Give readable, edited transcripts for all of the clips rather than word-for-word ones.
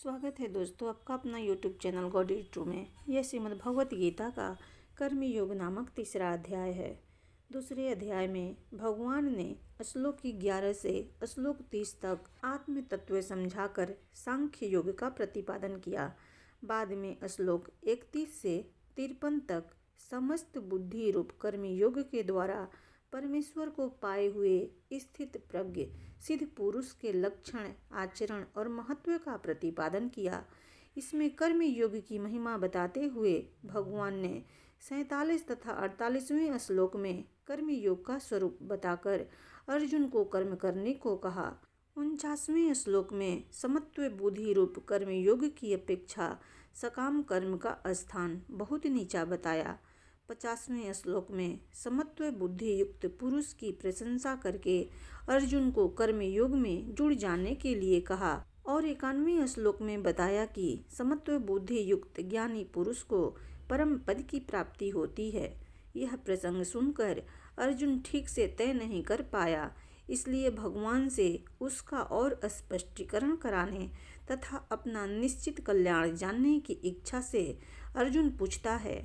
स्वागत है दोस्तों आपका अपना YouTube channel God is true में। यह श्रीमद् भगवत गीता का कर्म योग नामक तीसरा अध्याय है। दूसरे अध्याय में भगवान ने श्लोक 11 से श्लोक 30 तक आत्म तत्व समझाकर सांख्य योग का प्रतिपादन किया। बाद में श्लोक 31 से 53 तक समस्त बुद्धि रूप कर्म योग के द्वारा परमेश्वर को पाए हुए स्थित प्रज्ञ सिद्ध पुरुष के लक्षण, आचरण और महत्व का प्रतिपादन किया। इसमें कर्म योग की महिमा बताते हुए भगवान ने 47 तथा 48वें श्लोक में कर्म योग का स्वरूप बताकर अर्जुन को कर्म करने को कहा। 49वें श्लोक में समत्व बुद्धि रूप कर्म योग की अपेक्षा सकाम कर्म का स्थान बहुत नीचा बताया। 50वें श्लोक में समत्व बुद्धि युक्त पुरुष की प्रशंसा करके अर्जुन को कर्म योग में जुड़ जाने के लिए कहा और 51वें श्लोक में बताया कि समत्व बुद्धि युक्त ज्ञानी पुरुष को परम पद की प्राप्ति होती है। यह प्रसंग सुनकर अर्जुन ठीक से तय नहीं कर पाया, इसलिए भगवान से उसका और स्पष्टीकरण कराने तथा अपना निश्चित कल्याण जानने की इच्छा से अर्जुन पूछता है।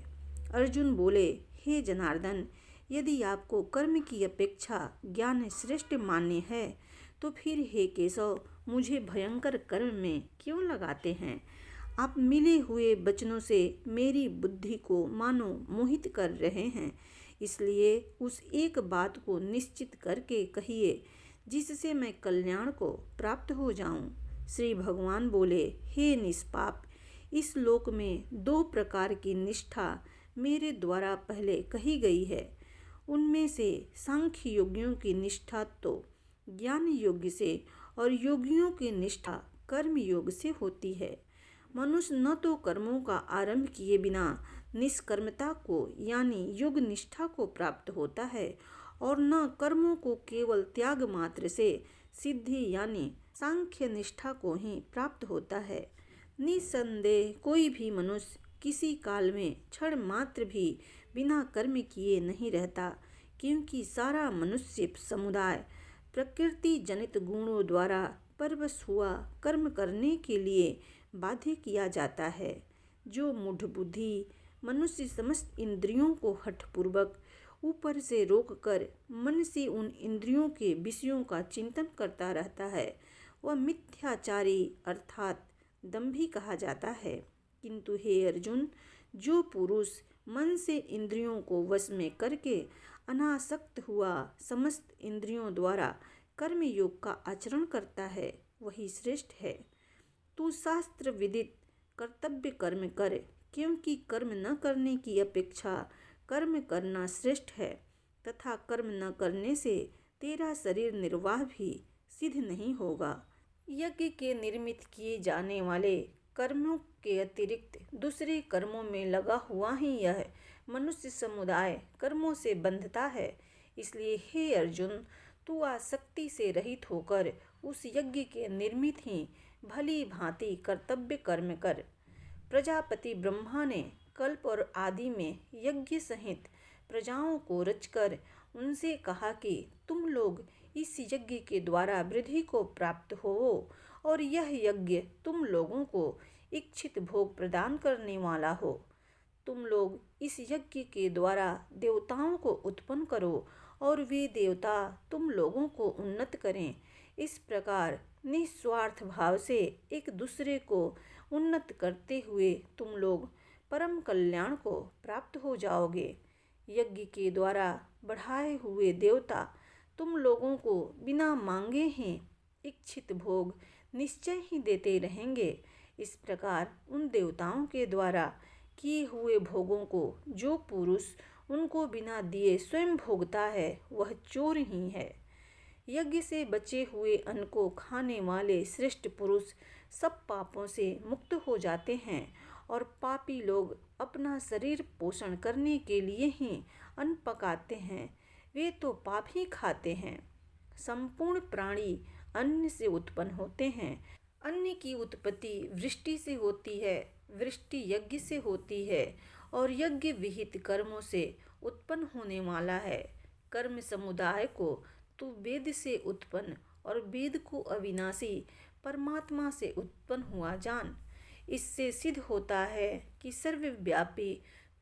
अर्जुन बोले, हे जनार्दन, यदि आपको कर्म की अपेक्षा ज्ञान श्रेष्ठ मान्य है तो फिर हे केशव, मुझे भयंकर कर्म में क्यों लगाते हैं? आप मिले हुए वचनों से मेरी बुद्धि को मानो मोहित कर रहे हैं, इसलिए उस एक बात को निश्चित करके कहिए जिससे मैं कल्याण को प्राप्त हो जाऊं। श्री भगवान बोले, हे निष्पाप, इस लोक में 2 प्रकार की निष्ठा मेरे द्वारा पहले कही गई है। उनमें से सांख्य योगियों की निष्ठा तो ज्ञान योग से और योगियों की निष्ठा कर्म योग से होती है। मनुष्य न तो कर्मों का आरंभ किए बिना निष्कर्मता को यानी योग निष्ठा को प्राप्त होता है और न कर्मों को केवल त्याग मात्र से सिद्धि यानी सांख्य निष्ठा को ही प्राप्त होता है। निसंदेह कोई भी मनुष्य किसी काल में क्षण मात्र भी बिना कर्म किए नहीं रहता, क्योंकि सारा मनुष्य समुदाय प्रकृति जनित गुणों द्वारा परवश हुआ कर्म करने के लिए बाध्य किया जाता है। जो मूढ़ बुद्धि मनुष्य समस्त इंद्रियों को हठपूर्वक ऊपर से रोककर मन से उन इंद्रियों के विषयों का चिंतन करता रहता है, वह मिथ्याचारी अर्थात दंभी कहा जाता है। किंतु हे अर्जुन, जो पुरुष मन से इंद्रियों को वश में करके अनासक्त हुआ समस्त इंद्रियों द्वारा कर्म योग का आचरण करता है, वही श्रेष्ठ है। तू शास्त्र विदित कर्तव्य कर्म कर, क्योंकि कर्म न करने की अपेक्षा कर्म करना श्रेष्ठ है तथा कर्म न करने से तेरा शरीर निर्वाह भी सिद्ध नहीं होगा। यज्ञ के निर्मित किए जाने वाले कर्मों के अतिरिक्त दूसरे कर्मों में लगा हुआ ही यह मनुष्य समुदाय कर्मों से बंधता है। इसलिए हे अर्जुन, तू आसक्ति से रहित होकर उस यज्ञ के निर्मित ही भली भांति कर्तव्य कर्म कर। प्रजापति ब्रह्मा ने कल्प और आदि में यज्ञ सहित प्रजाओं को रचकर उनसे कहा कि तुम लोग इस यज्ञ के द्वारा वृद्धि को प्राप्त हो और यह यज्ञ तुम लोगों को इच्छित भोग प्रदान करने वाला हो। तुम लोग इस यज्ञ के द्वारा देवताओं को उत्पन्न करो और वे देवता तुम लोगों को उन्नत करें। इस प्रकार निस्वार्थ भाव से एक दूसरे को उन्नत करते हुए तुम लोग परम कल्याण को प्राप्त हो जाओगे। यज्ञ के द्वारा बढ़ाए हुए देवता तुम लोगों को बिना मांगे ही इच्छित भोग निश्चय ही देते रहेंगे। इस प्रकार उन देवताओं के द्वारा किए हुए भोगों को जो पुरुष उनको बिना दिए स्वयं भोगता है, वह चोर ही है। यज्ञ से बचे हुए अन्न को खाने वाले श्रेष्ठ पुरुष सब पापों से मुक्त हो जाते हैं और पापी लोग अपना शरीर पोषण करने के लिए ही अन्न पकाते हैं, वे तो पाप ही खाते हैं। संपूर्ण प्राणी अन्न से उत्पन्न होते हैं। अन्न की उत्पत्ति वृष्टि से होती है, वृष्टि यज्ञ से होती है और यज्ञ विहित कर्मों से उत्पन्न होने वाला है। कर्म समुदाय को तू वेद से उत्पन्न और वेद को अविनाशी परमात्मा से उत्पन्न हुआ जान। इससे सिद्ध होता है कि सर्वव्यापी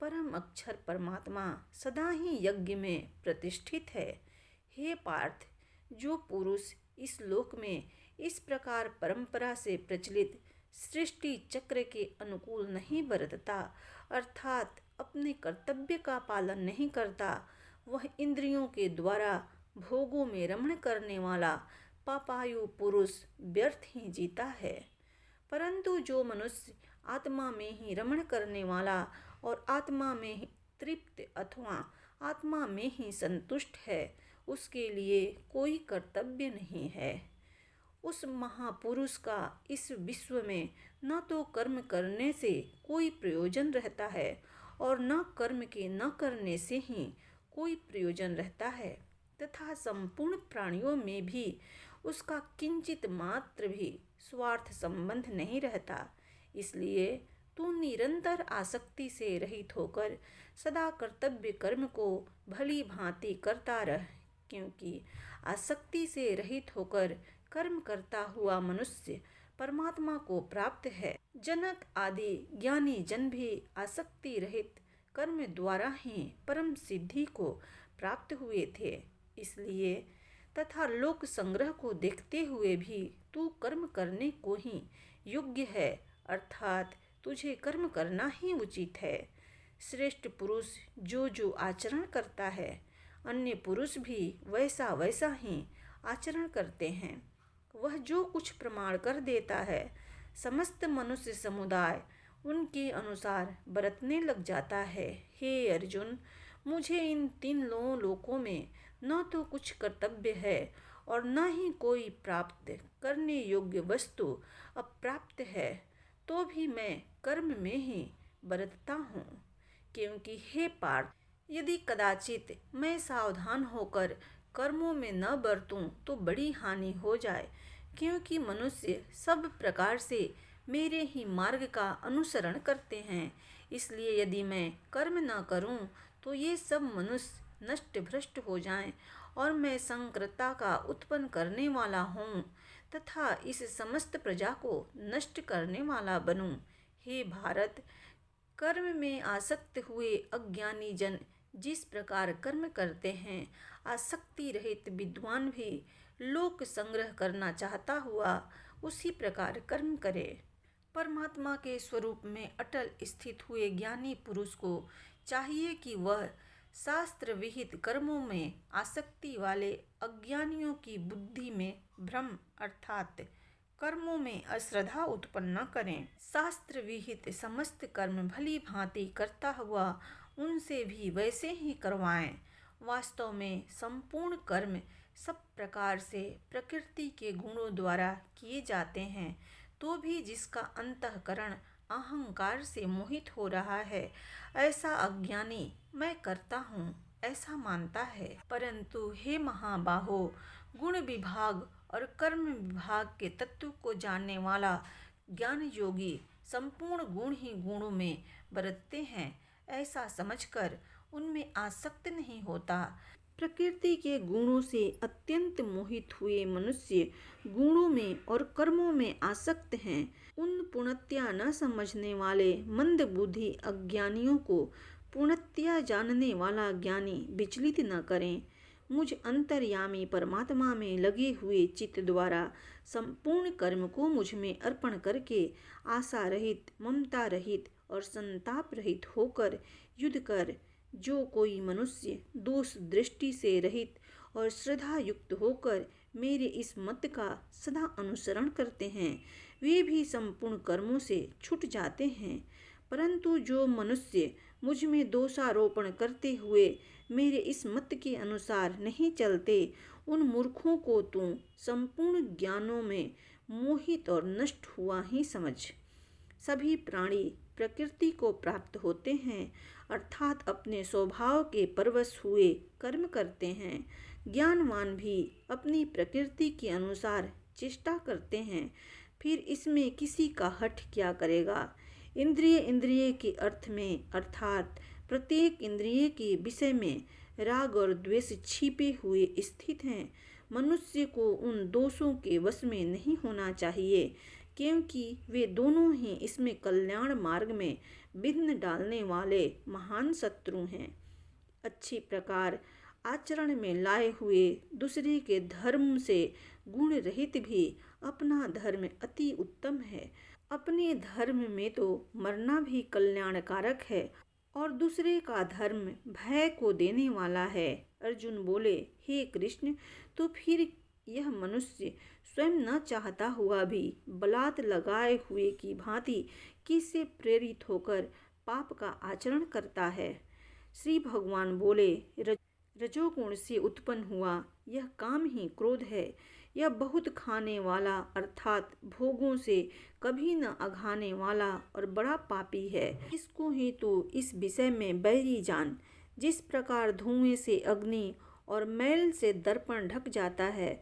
परम अक्षर परमात्मा सदा ही यज्ञ में प्रतिष्ठित है। हे पार्थ, जो पुरुष इस लोक में इस प्रकार परंपरा से प्रचलित सृष्टि चक्र के अनुकूल नहीं बरतता, अर्थात अपने कर्तव्य का पालन नहीं करता, वह इंद्रियों के द्वारा भोगों में रमण करने वाला पापायु पुरुष व्यर्थ ही जीता है। परंतु जो मनुष्य आत्मा में ही रमण करने वाला और आत्मा में ही तृप्त अथवा आत्मा में ही संतुष्ट है, उसके लिए कोई कर्तव्य नहीं है। उस महापुरुष का इस विश्व में न तो कर्म करने से कोई प्रयोजन रहता है और न कर्म के न करने से ही कोई प्रयोजन रहता है, तथा संपूर्ण प्राणियों में भी उसका किंचित मात्र भी स्वार्थ संबंध नहीं रहता। इसलिए तू निरंतर आसक्ति से रहित होकर सदा कर्तव्य कर्म को भली भांति करता रह, क्योंकि आसक्ति से रहित होकर कर्म करता हुआ मनुष्य परमात्मा को प्राप्त है। जनक आदि ज्ञानी जन भी आसक्ति रहित कर्म द्वारा ही परम सिद्धि को प्राप्त हुए थे। इसलिए तथा लोक संग्रह को देखते हुए भी तू कर्म करने को ही योग्य है, अर्थात तुझे कर्म करना ही उचित है। श्रेष्ठ पुरुष जो जो आचरण करता है, अन्य पुरुष भी वैसा वैसा ही आचरण करते हैं। वह जो कुछ प्रमाण कर देता है, समस्त मनुष्य समुदाय उनके अनुसार बरतने लग जाता है। हे अर्जुन, मुझे इन तीन लोकों में न तो कुछ कर्तव्य है और न ही कोई प्राप्त करने योग्य वस्तु अप्राप्त है, तो भी मैं कर्म में ही बरतता हूँ। क्योंकि हे पार्थ, यदि कदाचित मैं सावधान होकर कर्मों में न बरतूं तो बड़ी हानि हो जाए, क्योंकि मनुष्य सब प्रकार से मेरे ही मार्ग का अनुसरण करते हैं। इसलिए यदि मैं कर्म न करूं तो ये सब मनुष्य नष्ट भ्रष्ट हो जाएं और मैं संकृता का उत्पन्न करने वाला हूँ तथा इस समस्त प्रजा को नष्ट करने वाला बनूं। हे भारत, कर्म में आसक्त हुए अज्ञानी जन जिस प्रकार कर्म करते हैं, आसक्ति रहित विद्वान भी लोक संग्रह करना चाहता हुआ उसी प्रकार कर्म करे। परमात्मा के स्वरूप में अटल स्थित हुए ज्ञानी पुरुष को चाहिए कि वह शास्त्र विहित कर्मों में आसक्ति वाले अज्ञानियों की बुद्धि में भ्रम अर्थात कर्मों में अश्रद्धा उत्पन्न न करें। शास्त्र विहित समस्त कर्म भली भांति करता हुआ उनसे भी वैसे ही करवाएं। वास्तव में संपूर्ण कर्म सब प्रकार से प्रकृति के गुणों द्वारा किए जाते हैं, तो भी जिसका अंतःकरण अहंकार से मोहित हो रहा है, ऐसा अज्ञानी मैं करता हूँ ऐसा मानता है। परंतु हे महाबाहो, गुण विभाग और कर्म विभाग के तत्व को जानने वाला ज्ञान योगी संपूर्ण गुण ही गुणों में बरतते हैं, ऐसा समझकर उनमें आसक्त नहीं होता। प्रकृति के गुणों से अत्यंत मोहित हुए मनुष्य गुणों में और कर्मों में आसक्त हैं। उन पूर्णतया न समझने वाले मंद बुद्धि अज्ञानियों को पूर्णतया जानने वाला ज्ञानी विचलित न करें। मुझ अंतर्यामी परमात्मा में लगे हुए चित्त द्वारा संपूर्ण कर्म को मुझ में अर्पण करके आशा रहित, ममता रहित और संताप रहित होकर युद्ध कर। जो कोई मनुष्य दोष दृष्टि से रहित और श्रद्धा युक्त होकर मेरे इस मत का सदा अनुसरण करते हैं, वे भी संपूर्ण कर्मों से छूट जाते हैं। परंतु जो मनुष्य मुझ में दोषारोपण करते हुए मेरे इस मत के अनुसार नहीं चलते, उन मूर्खों को तू संपूर्ण ज्ञानों में मोहित और नष्ट हुआ ही समझ। सभी प्राणी प्रकृति को प्राप्त होते हैं, अर्थात अपने स्वभाव के परवश हुए कर्म करते हैं। ज्ञानवान भी अपनी प्रकृति के अनुसार चेष्टा करते हैं, फिर इसमें किसी का हठ क्या करेगा। इंद्रिय के अर्थ में अर्थात प्रत्येक इंद्रिय के विषय में राग और द्वेष छिपे हुए स्थित हैं। मनुष्य को उन दोषों के वश में नहीं होना चाहिए, क्योंकि वे दोनों ही इसमें कल्याण मार्ग में विघ्न डालने वाले महान शत्रु हैं। अच्छी प्रकार आचरण में लाए हुए दूसरे के धर्म से गुण रहित भी अपना धर्म अति उत्तम है। अपने धर्म में तो मरना भी कल्याणकारक है और दूसरे का धर्म भय को देने वाला है। अर्जुन बोले, हे कृष्ण, तो फिर यह मनुष्य स्वयं न चाहता हुआ भी बलात् लगाए हुए की भांति किससे प्रेरित होकर पाप का आचरण करता है? श्री भगवान बोले, रजोगुण से उत्पन्न हुआ यह काम ही क्रोध है। यह बहुत खाने वाला अर्थात भोगों से कभी न अघाने वाला और बड़ा पापी है। इसको ही तो इस विषय में बैरी जान। जिस प्रकार धुएं से अग्नि और मैल से दर्पण ढक जाता है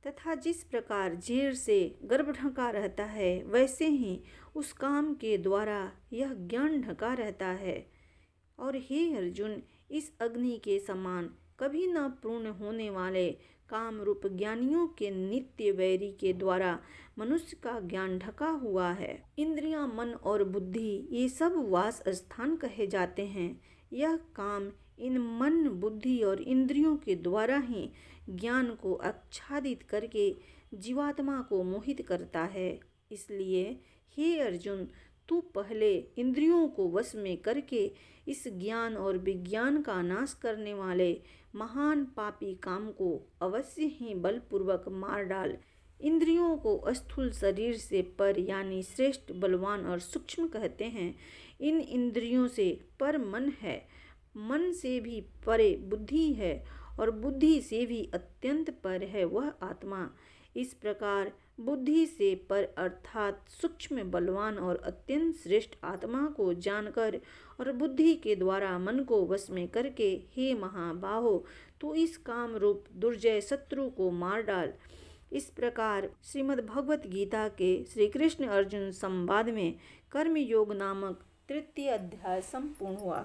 तथा जिस प्रकार जेर से गर्भ ढका रहता है, वैसे ही उस काम के द्वारा यह ज्ञान ढका रहता है। और हे अर्जुन, इस अग्नि के समान कभी न पूर्ण होने वाले काम रूप ज्ञानियों के नित्य वैरी के द्वारा मनुष्य का ज्ञान ढका हुआ है। इंद्रियां, मन और बुद्धि ये सब वास स्थान कहे जाते हैं। यह काम इन मन, बुद्धि और इंद्रियों के द्वारा ही ज्ञान को आच्छादित करके जीवात्मा को मोहित करता है। इसलिए हे अर्जुन, तू पहले इंद्रियों को वश में करके इस ज्ञान और विज्ञान का नाश करने वाले महान पापी काम को अवश्य ही बलपूर्वक मार डाल। इंद्रियों को स्थूल शरीर से पर यानी श्रेष्ठ, बलवान और सूक्ष्म कहते हैं। इन इंद्रियों से पर मन है, मन से भी परे बुद्धि है और बुद्धि से भी अत्यंत पर है वह आत्मा। इस प्रकार बुद्धि से पर अर्थात सूक्ष्म, बलवान और अत्यंत श्रेष्ठ आत्मा को जानकर और बुद्धि के द्वारा मन को वश में करके, हे महाबाहो, तू इस काम रूप दुर्जय शत्रु को मार डाल। इस प्रकार श्रीमद् भगवत गीता के श्री कृष्ण अर्जुन संवाद में कर्मयोग नामक तृतीय अध्याय संपूर्ण हुआ।